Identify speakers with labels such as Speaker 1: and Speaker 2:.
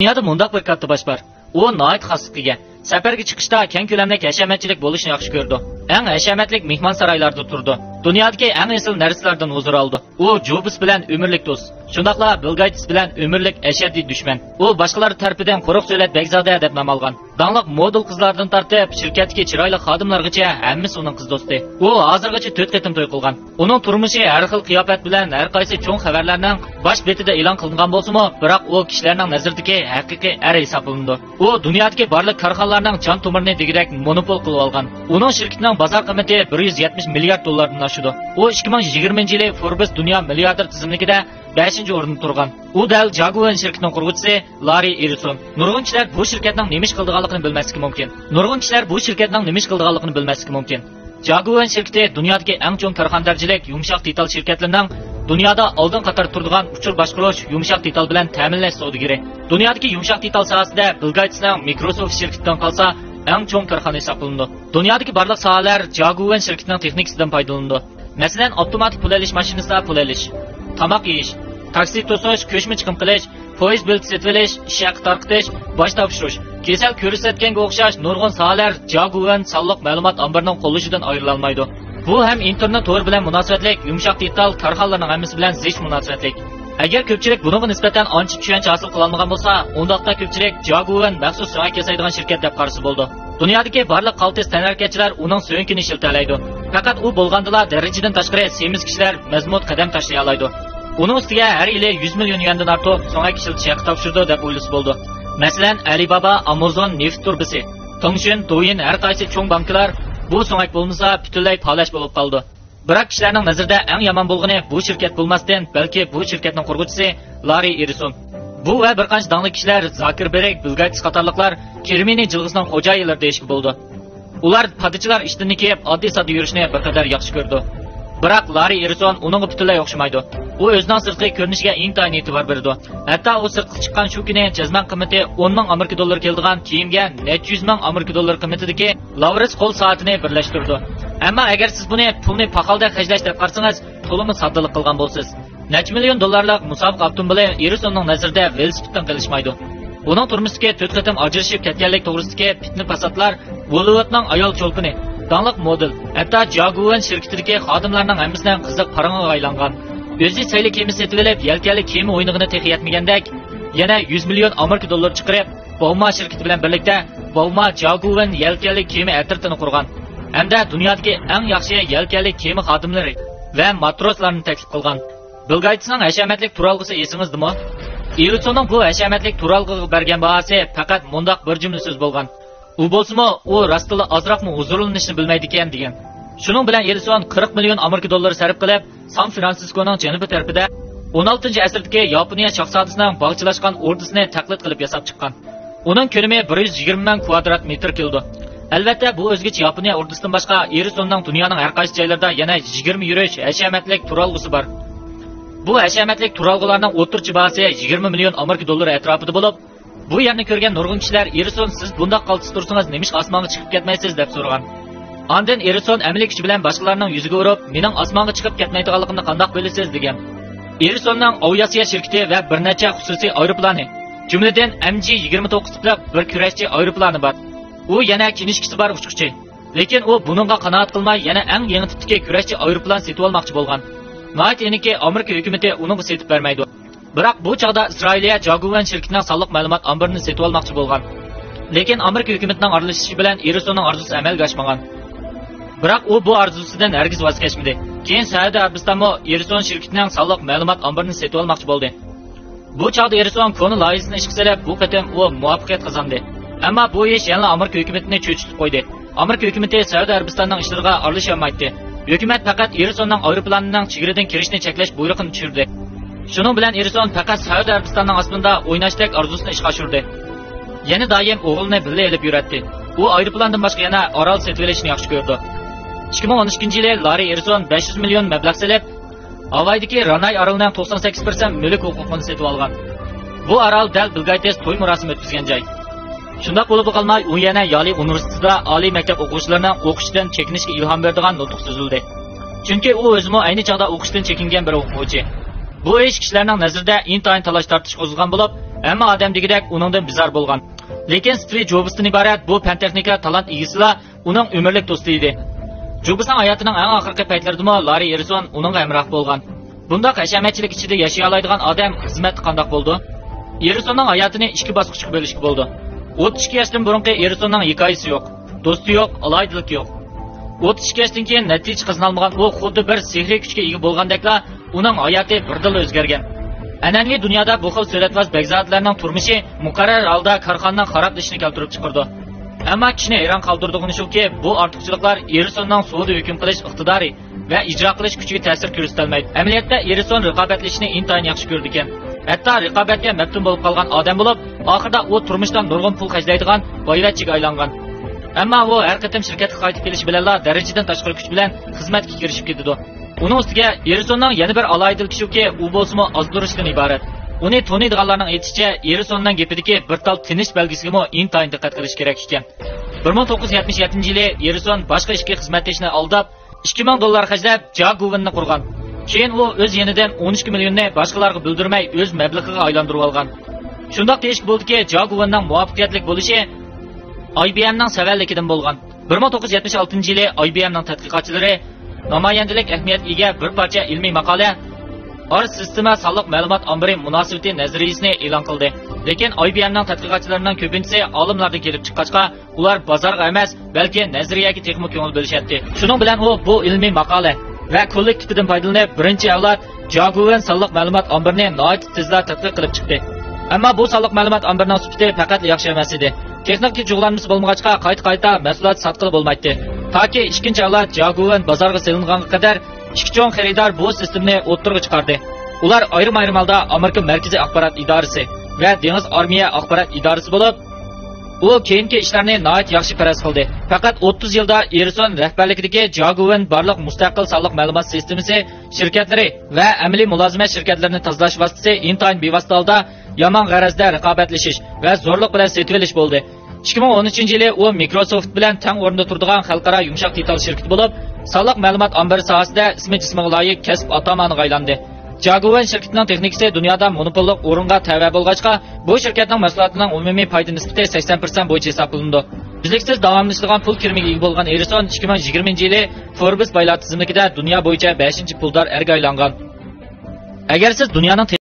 Speaker 1: Dünyada mundaq bir katta baş var. U nihoyat xoslikka ega. Safarga chiqishda keng ko'lamli hashamatchilik bo'lishni yaxshi ko'rdi. Eng hashamatlik mehmon saroylarda turdi. Dunyodagi eng asl narsalardan huzur oldi. U Jobs bilan umrlik do'st. Shundaqla Bill Gates bilan umrlik ashaddiy dushman. U boshqalar tarafidan quruq so'lat Begzoda deb nom olgan. Dangliq model qizlardan tortib shirkatdagi chiroyli xodimlargacha hammasi uning qiz do'sti. U hozirgacha 4 qatim to'y qilgan. Uning turmushi har xil qiyofat bilan har qaysi cho'ng xabarlarning bosh betida e'lon qilingan bo'lsa-mu, biroq u kishilarning nazaridagi haqiqiy er hisoblandi. U dunyodagi barliq korxonalarning jon tomirini degirak monopol qilib olgan. Uning shirkatining bozor qiymati 170 milliard dollardan oshdi. U 2020-yili Forbes dunyo milliarder tizimligida 5-o'rinda turgan. U dal Jaguar shirkatining qurg'uvchisi Larry Ellison. Nurg'un kishilar bu shirkatning nima ish qilganligini bilmasligi mumkin. Jaguar shirkati dunyodagi eng chong korxonadarchilik yumshoq detal shirkatlarining dunyoda oldin qator turadigan uchur boshqarish yumshoq detal bilan ta'minlash savdogiri. Dunyodagi yumshoq detal sohasida Bill Gatesning Microsoft shirkatidan qolsa eng chong korxona hisoblandi. Dunyodagi barliq sohalar Jaguar shirkatining texnikasidan foydalandi. Masalan, avtomatik pul olish mashinasida pul olish, tamoq yeyish, taksi to'sish, ko'chma chiqim qilish, poyezd bilet setib olish, ishaq tarqitish, bosh topshirish. Kesal ko'rsatganga o'xshash nurg'un sohalar Jaguar sonliq ma'lumot ombarining qo'llashidan ayrilolmaydi. olmaydi. Bu ham internet to'g'ri bilan munosabatlik, yumshoq detal korxonalarning hammasi bilan zich munosabatlik. Agar ko'pchilik bunga nisbatan ancha tushuncha hosil qila olmagan bo'lsa, undaqda ko'pchilik Jaguar maxsus so'ngak yasaydigan shirkat deb qarasa bo'ldi. Dunyodagi barliq qaltis tanarkatchilar uning so'ngini ishiltalaydi. Faqat u bo'lgandala darajadan tashqari semiz kishilar mazmut qadam tashlay oladi. Uning ustiga har yili 100 million yuandan ortiq so'ngak ishiltish haqi topshirdi deb o'ylasa bo'ldi. Masalan, Alibaba, Amazon, neft turbisi, Tongshin, Douyin har qaysi cho'ng banklar bu so'ngak bo'lmasa butunlay palash bo'lib qoldi. Biroq kishilarning nazarida eng yomon bo'lgani bu shirkat bo'lmasdan, balki bu shirkatning qurg'uvchisi Larry Ellison. Bu va bir qancha dangli kishilar Zuckerberg, Bill Gates qatorliqlar Kirmini jilg'isining xo'jayinlari deyishga bo'ldi. Ular padchilar ishdan kelib oddiy-sodda yurishni bir qadar yaxshi ko'rdi. Biroq Larry Ellison uningga butunlay o'xshamaydi. U o'zining sirtqi ko'rinishiga intayin e'tibor berdi. Hatto u sirtqi chiqqan shu kuni jazman qiymati 10 ming Amerika dollari keladigan kiyimga 100 ming Amerika dollari qiymatidagi Lavris qo'l soatini birlashtirdi. Ammo agar siz buni pulni paxalda xajlash deb qarsangiz, to'liq soddalik qilgan bo'lsiz. Necha million dollarlik musobaqa avtomobili Ellisonning nazarida velosipeddan qilishmaydi. Uning turmushiga 4 qatim ajrashib ketganlik to'g'risidagi fitna fasodlar Bollywoodning ayol cho'lpini, dangliq model, hatto Jaguar shirkatidagi xodimlarning hammasidan qiziq parangga aylangan. O'zi sayli kemasi setib olib, yelkanli kema o'yinig'ini texi yetmagandek, yana 100 million Amerika dollari chiqarib, Bauma shirkati bilan birlikda Bauma Jaguar yelkanli kema atirtini qurgan. Hamda dunyodagi eng yaxshi yelkanli kema xodimlari va matroslarni taklif qilgan. Bill Gatesning hashamatlik turalg'isi esingizdami? Ellisonning bu hashamatlik turalg'iga bergan bahasi faqat mundaq bir jumla so'z bo'lgan. U bo'lsa-mu, u rostila ozroqmi huzurlanishni bilmaydi ekan degan. Shuning bilan Ellison 40 million Amerika dollari sarf qilib, San Fransiskoning janubiy tarafida 16-asrdagi Yaponiya shahzodasining bog'chilashgan ordisini taqlid qilib yasab chiqqan. Uning ko'lami 120 ming kvadrat metr keldi. Albatta, bu o'zgacha Yaponiya ordisidan boshqa Ellisonning dunyoning har qaysi joylarida yana 20 yurish hashamatlik turalg'isi bor. Bu hashamatlik turalg'ularning o'rtacha bahasi 20 million Amerika dollari atrofida bo'lib, bu yerni ko'rgan nurg'un kishilar Ellison siz bundoq qaltis tursangiz nima ish osmonga chiqib ketmaysiz deb so'ragan. Ondan Ellison amaliy kuch bilan boshqalarning yuziga urib, "Mening osmonga chiqib ketmaydiganligimni qandoq bilasiz?" degan. Ellissonning aviatsiya shirkati va bir necha xususiy aeroplani, jumladan MG-29 tipli bir kurashchi aeroplani bor. U yana kinishkisi bor uchquchi. Lekin u buningga qanoat qilmay, yana eng yangi tipdagi kurashchi aeroplan setib olmoqchi bo'lgan. Nəhayət ki, Amerika hökuməti onu setib verməydi. Biroq bu çağda İsrailiya Jaguar şirkətinin sonliq ma'lumot ombarini setib olmoqchi bo'lgan. Lekin Amerika hökumatining aralashishi bilan Ellisonning orzusi amalga oshmagan. Biroq u bu orzusidan hargiz voz kechmadi. Keyin Saudiya Arabistonmo Ellison shirkatining sonliq ma'lumot ombarini setib olmoqchi bo'ldi. Bu chaqda Ellison koni loyihasini ishga solib, bu qatam u muvaffaqiyat qozondi. Ammo bu ish yana Amerika hukumatini cho'chitib qo'ydi. Amerika hukumati Saudiya Arabistonning ishlariga aralasha olmaydi. Hukumat faqat Ellissonning aeroplanining chegaradan kirishni cheklash buyrug'ini tushirdi. Shuning bilan Ellison faqat Saudiya Arabistonning ostida o'ynashdek orzusini ishga oshirdi. Yana doim o'g'lini birga olib yuratdi. U aeroplandan boshqa yana orol setib olishni yaxshi ko'rdi. 2012-yili Larry Ellison 500 million mablag' solib, Havaydagi Ranay orolining 98% mulk huquqini setib olgan. Bu orol dal Bill Gates to'y murosimi o'tkazgan joy. Shundoq bo'lib qolmay, u yana Yali universitetida oliy maktab o'quvchilarining o'qishdan chekinishga ilhom beradigan nutq so'zildi. Chunki u o'zimi ayni chaqda o'qishdan chekingan bir o'quvchi. Bu ish kishilarning nazarida intayin talash tortish qo'zg'agan bo'lib, Ammo odam degidek uningdan bizar bo'lgan. Lekin Steve Jobsdan iborat bu fan texnika talant egisila uning umrlik do'sti edi. Jobsning hayotining eng oxirgi paytlarida Larry Ellison uningga hamroh bo'lgan. Bundaq hashamatchilik ichida yashay oladigan odam xizmat qandoq bo'ldi? Ellisonning hayotini ikki bosqichga bo'lishga bo'ldi. 32 yoshdan burungi Ellisonning hikoyasi yo'q, do'sti yo'q, alaydilik yo'q. 32 yoshdan keyin natija qozonolmagan u xuddi bir sehriy kuchga ega bo'lgandekla uning hayoti birdil o'zgargan. An'anaviy dunyoda bu xil suratvoz begzodlarning turmushi muqarrar holda korxonaning xaroblashishini keltirib chiqardi. Ammo kishini hayron qoldirdigani shuki, bu ortiqchiliklar Ellisonning suvda hukm qilish iqtidori va ijro qilish kuchiga ta'sir ko'rsatolmaydi. Amaliyotda Ellison raqobatlashishni intayin yaxshi ko'rdi ekan. Hatto raqobatga maftun bo'lib qolgan odam bo'lib, oxirida u turmushdan nurg'un pul xarjlaydigan boyvachchiga aylangan. Ammo u har qatam shirkatga qaytib kelish bilan darajadan tashqari kuch bilan xizmatga kirishib ketdi. Uning ustiga Ellisonning yana bir alohidaligi shuki, u bo'lsa ozdirishdan iborat. Uni taniydiganlarning aytishicha, Ellisonning gapidagi bir tal tinish belgisiga intayin diqqat qilish kerak ekan. 1977-yili Ellison boshqa ishga xizmatdashini aldab, $2000 xarjlab Jaguar'ni qurgan. Keyin u o'z yenidan 12 millionni boshqalarga bildirmay o'z mablag'iga aylantirib olgan. Shundoq deyish bo'ldiki, Jaguar'ning muvaffaqiyatli bo'lishi IBM'ning savalligidan bo'lgan. 1976-yili IBM'ning tadqiqotchilari namoyandalik ahamiyatiga ega bir parcha ilmiy maqola Or sistema sonliq ma'lumot ombiri munosabati nazariyasini e'lon qildi. Lekin IBM'ning tadqiqotchilarining ko'pincha olimlardan kelib chiqqachqa, ular bozorga emas, balki nazariyaga texnik ko'ngil bo'lishyapti. Shuning bilan u bu ilmiy maqola va kollektivdan foydalanib birinchi avlod Jaguar sonliq ma'lumot ombirini nihoyat tezda tadqiq qilib chiqdi. Ammo bu sonliq ma'lumot ombirining sifati faqat yaxshi emas edi. Texnik jug'lanmasi bo'lmag'achqa qayta mahsulot sotqili bo'lmaydi. Toki ikkinchi avlod Jaguar bozorga solinganga qadar ikki cho'ng xaridor bu sistemni o'ttirg'i chiqardi. Ular ayrim-ayrim holda Amerika Markaziy axborot idorasi va Dengiz armiya axborot idorasi bo'lib, u keyingi ishlarni nihoyat yaxshi faraz qildi. Faqat 30 yilda Ellison rahbarligidagi Jaguar barliq mustaqil sonliq ma'lumot sistemasi shirkatlari va amaliy mulozimat shirkatlarini tozalash vositasi intayin bevosita holda yomon g'arazda raqobatlashish va zo'rlik bilan setib olish bo'ldi. 2013-yili u Microsoft bilan teng o'rinda turadigan xalqaro yumshoq detal shirkati bo'lib, sonliq ma'lumot ombiri sohasida ismi-jismiga loyiq kasb atamani aylandi. Jaguar shirkatining texnikasi dunyoda monopollik o'ringa tava bo'lgachqa, bu shirkatning mahsulotining umumiy foyda nisbati 80% bo'yicha hisoblanadi. Uzluksiz davomlashadigan pul kirimiga ega bo'lgan Ellison 2020-yili Forbes boylar tizimligida dunyo bo'yicha 5-puldor erga aylangan. Agar siz dunyoning